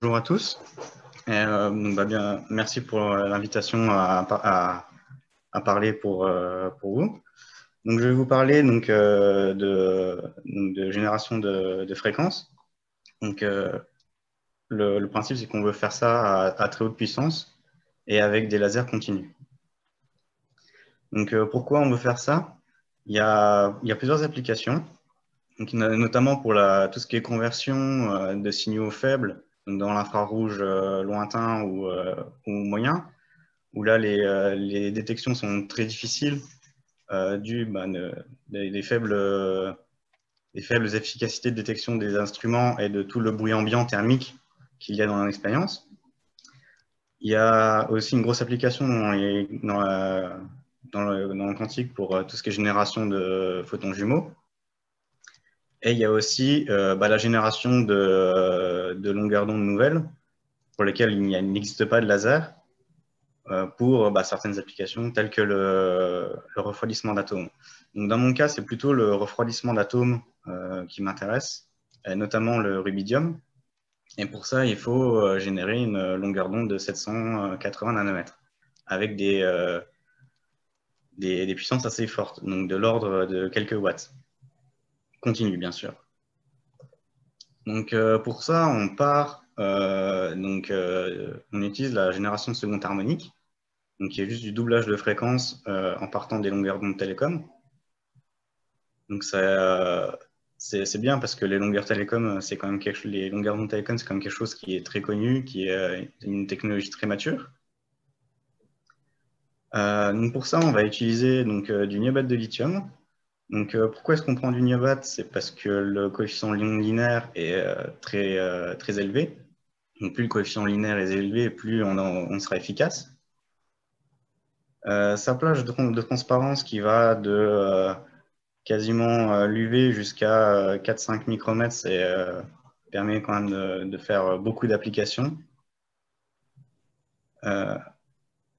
Bonjour à tous. Merci pour l'invitation à parler pour vous. Donc, je vais vous parler de génération de fréquences. Donc, le principe, c'est qu'on veut faire ça à très haute puissance et avec des lasers continus. Donc, pourquoi on veut faire ça? Il y a plusieurs applications, donc, notamment pour tout ce qui est conversion de signaux faibles dans l'infrarouge lointain ou moyen, où là, les détections sont très difficiles dû des faibles efficacités de détection des instruments et de tout le bruit ambiant thermique qu'il y a dans l'expérience. Il y a aussi une grosse application dans le quantique pour tout ce qui est génération de photons jumeaux. Et il y a aussi la génération de longueurs d'onde nouvelles pour lesquelles il n'existe pas de laser pour certaines applications telles que le refroidissement d'atomes. Donc, dans mon cas, c'est plutôt le refroidissement d'atomes qui m'intéresse, notamment le rubidium. Et pour ça, il faut générer une longueur d'onde de 780 nanomètres avec des puissances assez fortes, donc de l'ordre de quelques watts. Continue, bien sûr. Donc, pour ça, on utilise la génération de seconde harmonique, donc qui est juste du doublage de fréquence en partant des longueurs d'onde télécom. Donc, c'est bien parce que les longueurs télécom, c'est quand même les longueurs d'onde télécom, c'est quand même quelque chose qui est très connu, qui est une technologie très mature. Donc pour ça, on va utiliser du niobate de lithium. Donc pourquoi est-ce qu'on prend du niobate? C'est parce que le coefficient linéaire est très élevé. Donc plus le coefficient linéaire est élevé, plus on sera efficace. Sa plage de transparence qui va de quasiment l'UV jusqu'à 4-5 micromètres, permet quand même de faire beaucoup d'applications.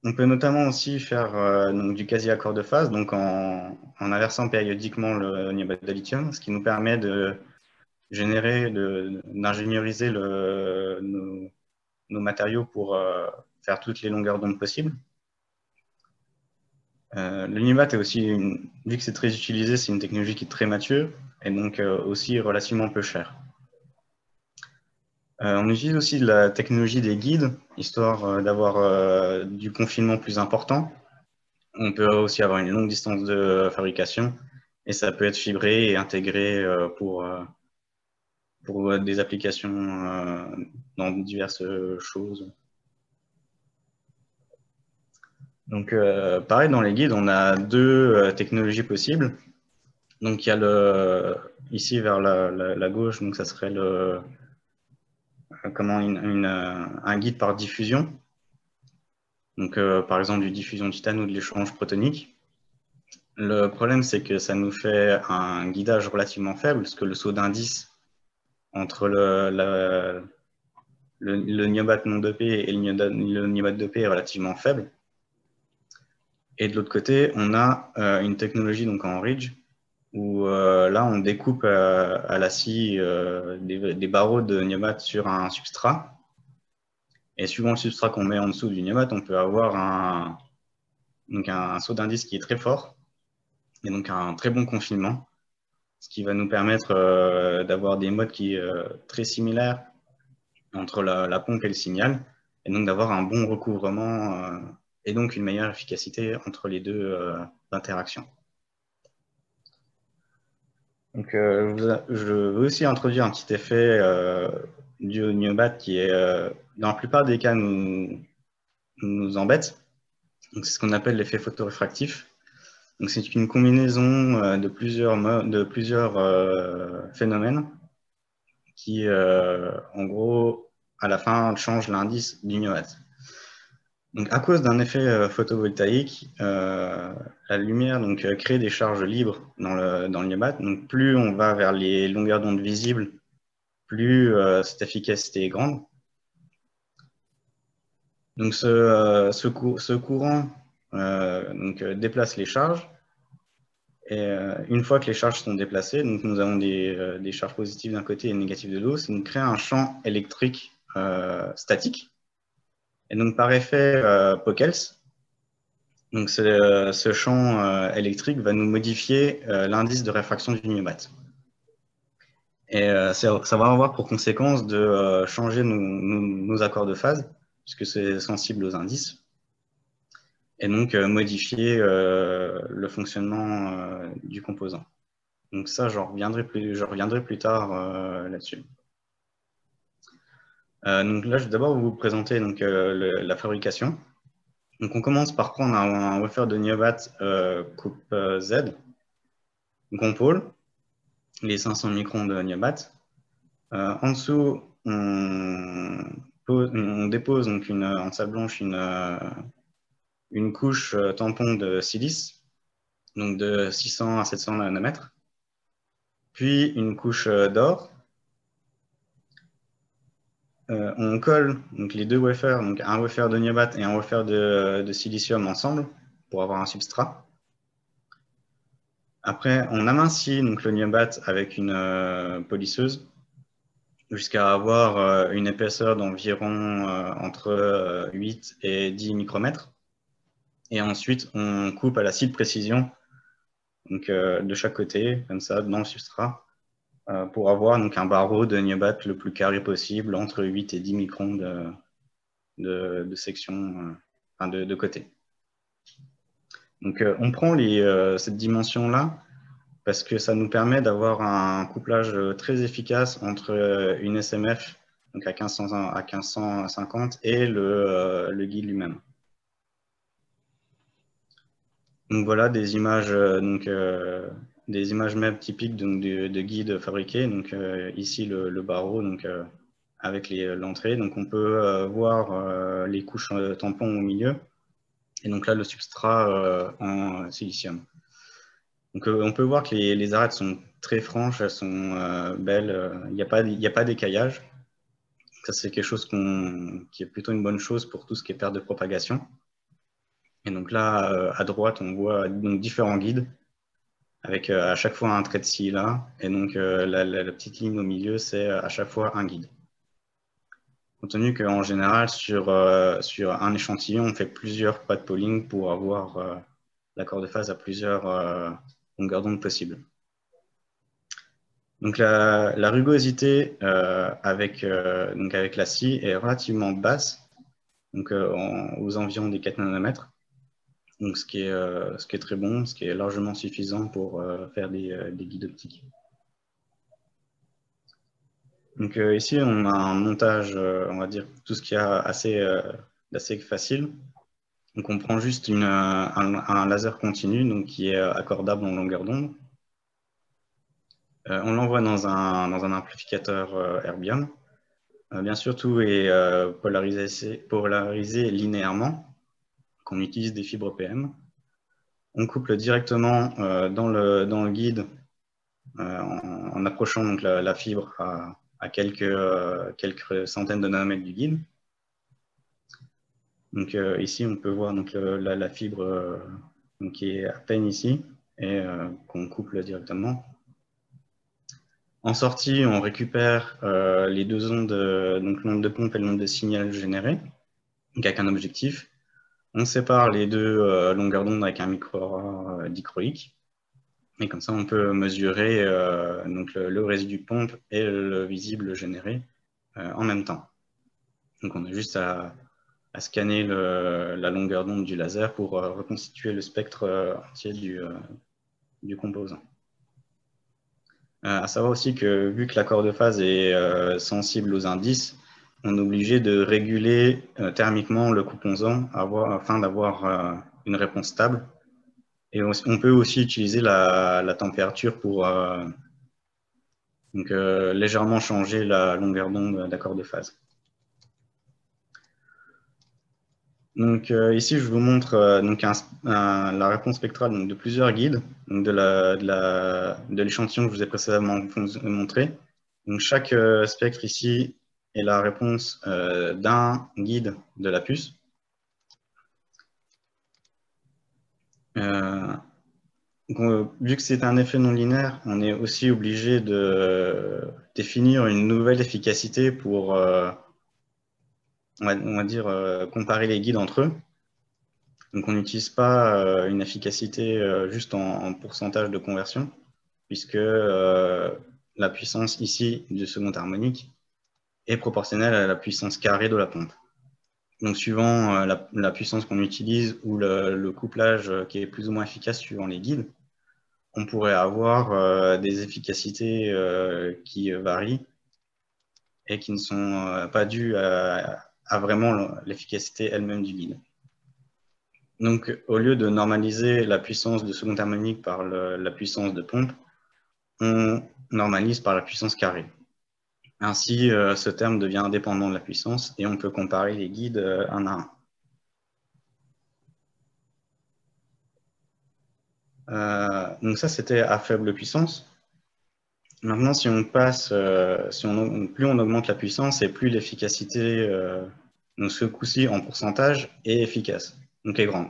On peut notamment aussi faire du quasi-accord de phase, donc en inversant périodiquement le niobate de lithium, ce qui nous permet de générer, d'ingénieriser nos matériaux pour faire toutes les longueurs d'onde possibles. Le niobate est aussi, vu que c'est très utilisé, c'est une technologie qui est très mature et donc aussi relativement peu chère. On utilise aussi la technologie des guides, histoire d'avoir du confinement plus important. On peut aussi avoir une longue distance de fabrication et ça peut être fibré et intégré pour des applications dans diverses choses. Donc, pareil, dans les guides, on a deux technologies possibles. Donc, il y a ici vers la gauche, donc ça serait un guide par diffusion. Donc, par exemple, du diffusion titane ou de l'échange protonique. Le problème, c'est que ça nous fait un guidage relativement faible, parce que le saut d'indice entre le niobate non dopé et le niobate dopé est relativement faible. Et de l'autre côté, on a une technologie donc en ridge, où là, on découpe à la scie des barreaux de niobate sur un substrat. Et suivant le substrat qu'on met en dessous du niobate, on peut avoir un saut d'indice qui est très fort, et donc un très bon confinement, ce qui va nous permettre d'avoir des modes très similaires entre la pompe et le signal, et donc d'avoir un bon recouvrement et donc une meilleure efficacité entre les deux interactions. Donc, je veux aussi introduire un petit effet du niobate qui est, dans la plupart des cas, nous embête. C'est ce qu'on appelle l'effet photoréfractif. C'est une combinaison de plusieurs phénomènes qui, en gros, à la fin, changent l'indice du niobate. Donc, à cause d'un effet photovoltaïque, la lumière crée des charges libres dans le niobate. Donc, plus on va vers les longueurs d'onde visibles, plus cette efficacité est grande. Donc, ce courant déplace les charges. Et une fois que les charges sont déplacées, donc nous avons des charges positives d'un côté et négatives de l'autre, ça nous crée un champ électrique statique. Et donc, par effet Pockels, donc ce champ électrique va nous modifier l'indice de réfraction du myobat. Et ça va avoir pour conséquence de changer nos accords de phase, puisque c'est sensible aux indices, et donc modifier le fonctionnement du composant. Donc ça, je reviendrai plus tard là-dessus. Donc là, je vais d'abord vous présenter donc, la fabrication. Donc on commence par prendre un wafer de niobat coupe Z. Donc on pôle les 500 microns de niobat. En dessous, on dépose donc en salle blanche une couche tampon de silice, donc de 600 à 700 nanomètres, puis une couche d'or. On colle donc, les deux wafers, donc un wafer de niobat et un wafer de silicium ensemble pour avoir un substrat. Après, on amincit donc, le niobat avec une polisseuse jusqu'à avoir une épaisseur d'environ entre 8 et 10 micromètres. Et ensuite, on coupe à la scie de précision donc, de chaque côté, comme ça, dans le substrat, pour avoir donc, un barreau de niobat le plus carré possible, entre 8 et 10 microns de section, enfin de côté. Donc, on prend cette dimension-là parce que ça nous permet d'avoir un couplage très efficace entre une SMF donc à 1550 et le guide lui-même. Donc voilà des images MEB typiques donc, de guides fabriqués. Donc ici le barreau donc, avec l'entrée. Donc on peut voir les couches tampons au milieu. Et donc là le substrat en silicium. Donc on peut voir que les arêtes sont très franches, elles sont belles. Il n'y a pas d'écaillage. Ça c'est quelque chose qui est plutôt une bonne chose pour tout ce qui est perte de propagation. Et donc là, à droite, on voit donc différents guides avec à chaque fois un trait de scie là. Et donc la petite ligne au milieu, c'est à chaque fois un guide. Compte tenu qu'en général, sur un échantillon, on fait plusieurs pas de polling pour avoir l'accord de phase à plusieurs longueurs d'onde possibles. Donc la rugosité avec la scie est relativement basse, donc aux environs des 4 nanomètres. Donc, ce qui est très bon, ce qui est largement suffisant pour faire des guides optiques. Donc ici, on a un montage, on va dire, tout ce qu'il y a assez facile. Donc on prend juste un laser continu donc, qui est accordable en longueur d'onde. On l'envoie dans un amplificateur Erbium. Bien sûr, tout est polarisé linéairement, qu'on utilise des fibres PM. On couple directement dans le guide en approchant donc, la fibre à quelques centaines de nanomètres du guide. Donc ici, on peut voir donc, la fibre donc, qui est à peine ici et qu'on couple directement. En sortie, on récupère les deux ondes, donc l'onde de pompe et l'onde de signal générée, donc avec un objectif. On sépare les deux longueurs d'onde avec un micro dichroïque. Et comme ça, on peut mesurer donc le résidu de pompe et le visible généré en même temps. Donc, on a juste à scanner la longueur d'onde du laser pour reconstituer le spectre entier du composant. À savoir aussi que vu que l'accord de phase est sensible aux indices, on est obligé de réguler thermiquement le composant afin d'avoir une réponse stable. Et on peut aussi utiliser la température pour légèrement changer la longueur d'onde d'accord de phase. Donc ici, je vous montre donc la réponse spectrale donc, de plusieurs guides, donc de l'échantillon que je vous ai précédemment montré. Donc chaque spectre ici est la réponse d'un guide de la puce. Vu que c'est un effet non linéaire, on est aussi obligé de définir une nouvelle efficacité pour on va dire, comparer les guides entre eux. Donc, on n'utilise pas une efficacité juste en pourcentage de conversion, puisque la puissance ici du second harmonique est proportionnelle à la puissance carrée de la pompe. Donc, suivant la puissance qu'on utilise ou le couplage qui est plus ou moins efficace suivant les guides, on pourrait avoir des efficacités qui varient et qui ne sont pas dues à vraiment l'efficacité elle-même du guide. Donc, au lieu de normaliser la puissance de second harmonique par la puissance de pompe, on normalise par la puissance carrée. Ainsi, ce terme devient indépendant de la puissance et on peut comparer les guides un à un. Donc ça, c'était à faible puissance. Maintenant, si on passe, plus on augmente la puissance et plus l'efficacité, donc ce coup-ci en pourcentage, est efficace, donc est grande.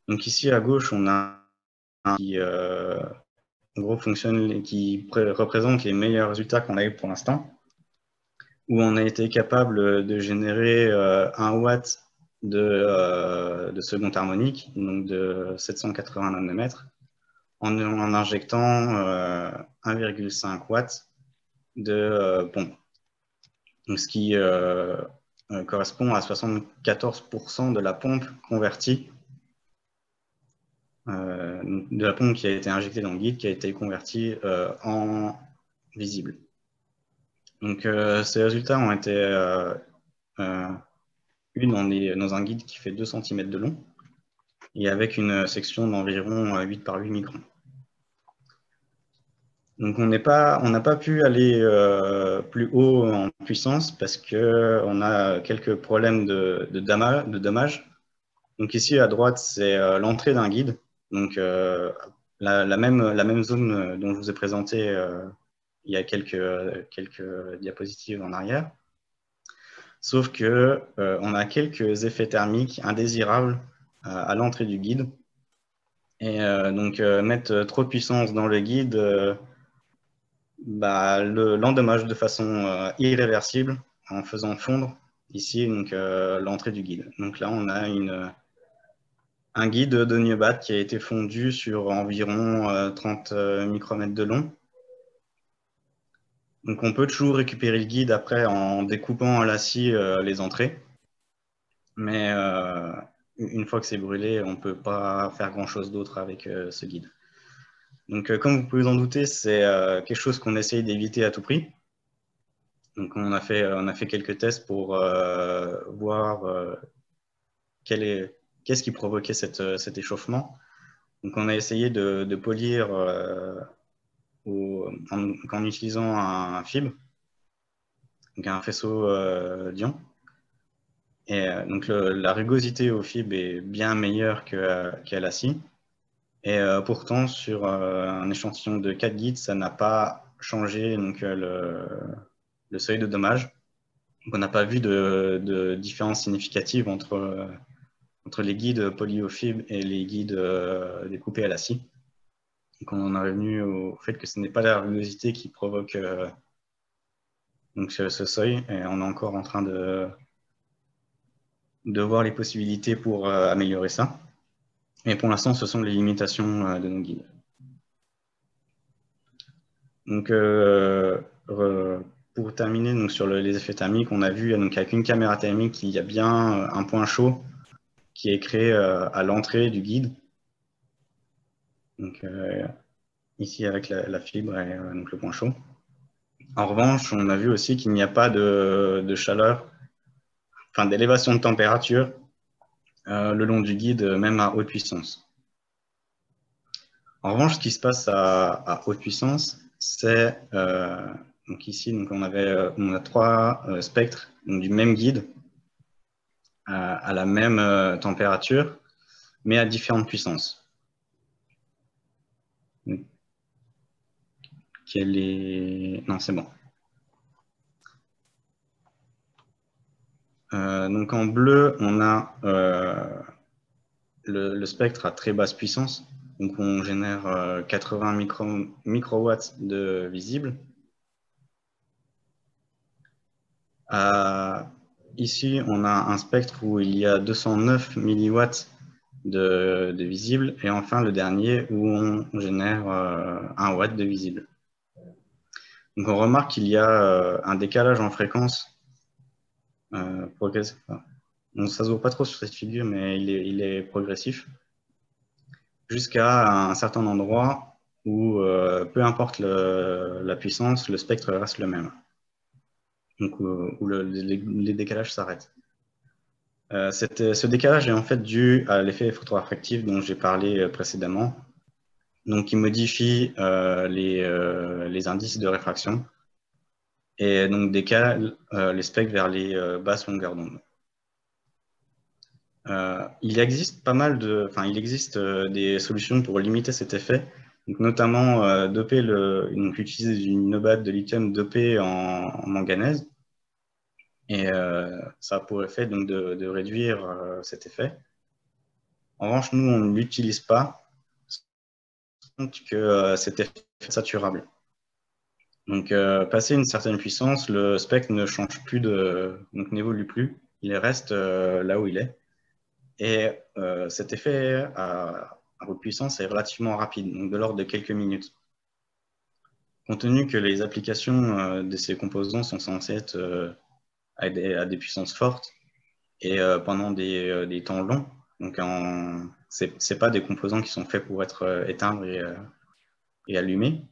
Donc ici à gauche, on a un qui en gros fonctionne, qui représente les meilleurs résultats qu'on a eu pour l'instant, où on a été capable de générer 1 watt de second harmonique, donc de 780 nanomètres, en injectant 1,5 watts de pompe. Donc, ce qui correspond à 74% de la pompe convertie, de la pompe qui a été injectée dans le guide, qui a été convertie en visible. Donc, ces résultats ont été eus dans un guide qui fait 2 cm de long et avec une section d'environ 8 par 8 microns. Donc, on n'a pas pu aller plus haut en puissance parce qu'on a quelques problèmes de dommage. Donc, ici, à droite, c'est l'entrée d'un guide. Donc, la même zone dont je vous ai présenté il y a quelques diapositives en arrière. Sauf que on a quelques effets thermiques indésirables à l'entrée du guide. Et donc, mettre trop de puissance dans le guide l'endommage de façon irréversible en faisant fondre ici l'entrée du guide. Donc là, on a un guide de Niobat qui a été fondu sur environ 30 micromètres de long. Donc on peut toujours récupérer le guide après en découpant à la scie les entrées. Mais une fois que c'est brûlé, on ne peut pas faire grand-chose d'autre avec ce guide. Donc comme vous pouvez vous en douter, c'est quelque chose qu'on essaye d'éviter à tout prix. Donc on a fait quelques tests pour voir qu'est-ce qui provoquait cet échauffement. Donc on a essayé de polir en utilisant un fibre, donc un faisceau d'ion. Et donc la rugosité au fibre est bien meilleure qu'à la scie. Et pourtant, sur un échantillon de 4 guides, ça n'a pas changé donc, le seuil de dommage. Donc, on n'a pas vu de différence significative entre les guides polis au fibre et les guides découpés à la scie. Donc, on en est revenu au fait que ce n'est pas la rugosité qui provoque donc, ce seuil. Et on est encore en train de voir les possibilités pour améliorer ça. Et pour l'instant, ce sont les limitations de nos guides. Donc, pour terminer donc, sur les effets thermiques, on a vu donc, avec une caméra thermique, il y a bien un point chaud qui est créé à l'entrée du guide. Donc, ici avec la fibre et donc, le point chaud. En revanche, on a vu aussi qu'il n'y a pas de chaleur, enfin d'élévation de température le long du guide, même à haute puissance. En revanche, ce qui se passe à haute puissance, c'est donc ici, donc on a 3 spectres donc du même guide à la même température, mais à différentes puissances. Donc, non, c'est bon. Donc en bleu, on a le spectre à très basse puissance. Donc on génère 80 microwatts de visible. ici, on a un spectre où il y a 209 milliwatts de visible, et enfin le dernier où on génère 1 watt de visible. Donc on remarque qu'il y a un décalage en fréquence progressif. Donc, ça ne se voit pas trop sur cette figure, mais il est progressif jusqu'à un certain endroit où peu importe la puissance, le spectre reste le même. Donc où les décalages s'arrêtent. Ce décalage est en fait dû à l'effet photoréfractif dont j'ai parlé précédemment. Donc, il modifie les indices de réfraction et donc décale les spectres vers les basses longueurs d'onde. Il existe il existe des solutions pour limiter cet effet, donc notamment utiliser une nobate de lithium dopée en manganèse, et ça a pour effet donc de réduire cet effet. En revanche, nous, on ne l'utilise pas, donc que cet effet est saturable. Donc, passé une certaine puissance, le spectre ne change plus donc n'évolue plus, il reste là où il est. Et cet effet à haute puissance est relativement rapide, donc de l'ordre de quelques minutes. Compte tenu que les applications de ces composants sont censées être à des puissances fortes et pendant des temps longs, donc c'est pas des composants qui sont faits pour être éteints et allumés.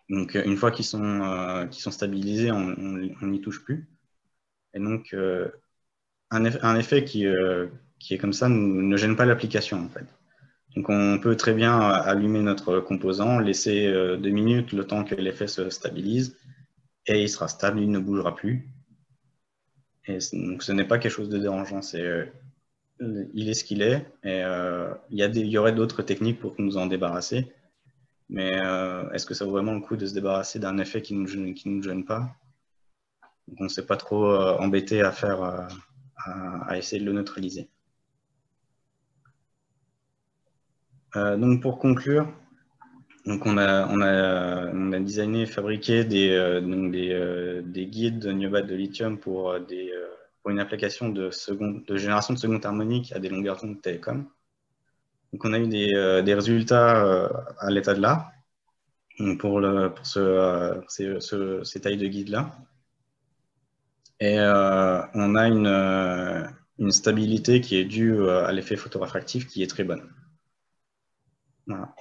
Donc une fois qu'ils sont stabilisés, on n'y touche plus. Et donc un effet qui est comme ça ne gêne pas l'application en fait. Donc on peut très bien allumer notre composant, laisser 2 minutes le temps que l'effet se stabilise, et il sera stable, il ne bougera plus. Et donc ce n'est pas quelque chose de dérangeant, il est ce qu'il est, et il y aurait d'autres techniques pour nous en débarrasser, mais est-ce que ça vaut vraiment le coup de se débarrasser d'un effet qui ne nous gêne pas? Donc on ne s'est pas trop embêté à essayer de le neutraliser. Donc pour conclure, donc on a designé et fabriqué des guides de niobium de lithium pour une application de génération de seconde harmonique à des longueurs d'onde télécom. Donc on a eu des résultats à l'état de l'art pour ces tailles de guides-là. Et on a une stabilité qui est due à l'effet photoréfractif qui est très bonne. Voilà.